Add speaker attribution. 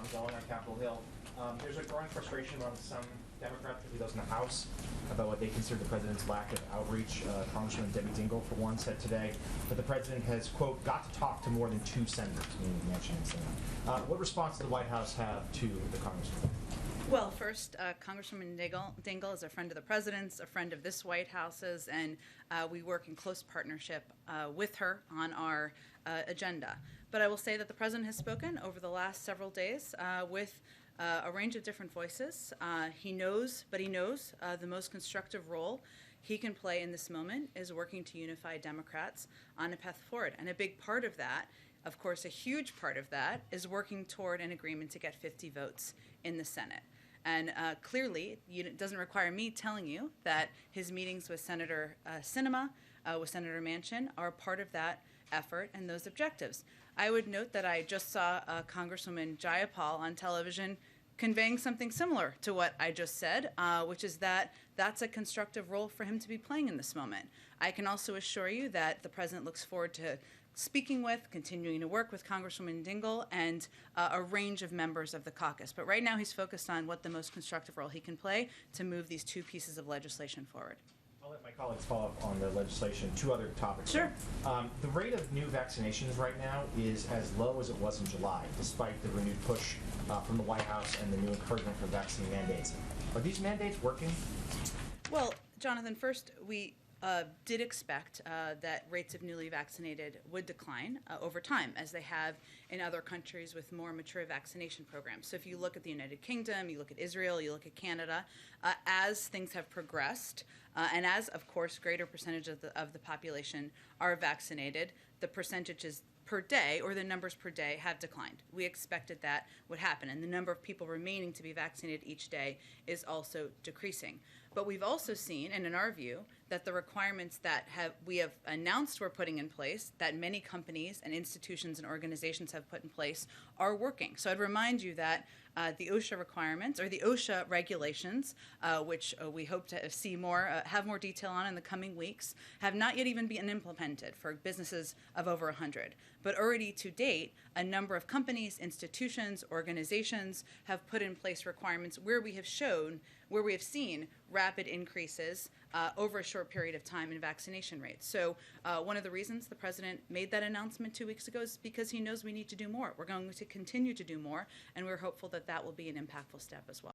Speaker 1: ongoing on Capitol Hill. There's a growing frustration among some Democrats, particularly those in the House, about what they consider the president's lack of outreach. Congresswoman Debbie Dingell, for one, said today that the president has, quote, got to talk to more than 2 senators, meaning Manchin and Sinema. What response did the White House have to the congresswoman?
Speaker 2: Well, first, Congresswoman Dingell is a friend of the president's, a friend of this White House's, and we work in close partnership with her on our agenda. But I will say that the president has spoken over the last several days with a range of different voices. He knows the most constructive role he can play in this moment is working to unify Democrats on a path forward. And a big part of that, of course, a huge part of that, is working toward an agreement to get 50 votes in the Senate. And clearly, it doesn't require me telling you that his meetings with Senator Sinema, with Senator Manchin, are part of that effort and those objectives. I would note that I just saw Congresswoman Jayapal on television conveying something similar to what I just said, which is that that's a constructive role for him to be playing in this moment. I can also assure you that the president looks forward to speaking with, continuing to work with Congresswoman Dingell and a range of members of the caucus. But right now he's focused on what the most constructive role he can play to move these 2 pieces of legislation forward.
Speaker 1: I'll let my colleagues follow up on the legislation. 2 other topics.
Speaker 2: Sure.
Speaker 1: The rate of new vaccinations right now is as low as it was in July, despite the renewed push from the White House and the new encouragement for vaccine mandates. Are these mandates working?
Speaker 2: Well, Jonathan, first, we did expect that rates of newly vaccinated would decline over time, as they have in other countries with more mature vaccination programs. So if you look at the United Kingdom, you look at Israel, you look at Canada, as things have progressed, and as, of course, greater percentage of the population are vaccinated, the percentages per day, or the numbers per day, have declined. We expected that would happen, and the number of people remaining to be vaccinated each day is also decreasing. But we've also seen, and in our view, that the requirements that we have announced we're putting in place, that many companies and institutions and organizations have put in place, are working. So I'd remind you that the OSHA requirements, or the OSHA regulations, which we hope to see have more detail on in the coming weeks, have not yet even been implemented for businesses of over 100. But already to date, a number of companies, institutions, organizations have put in place requirements where we have seen rapid increases over a short period of time in vaccination rates. So one of the reasons the president made that announcement 2 weeks ago is because he knows we need to do more. We're going to continue to do more, and we're hopeful that that will be an impactful step as well.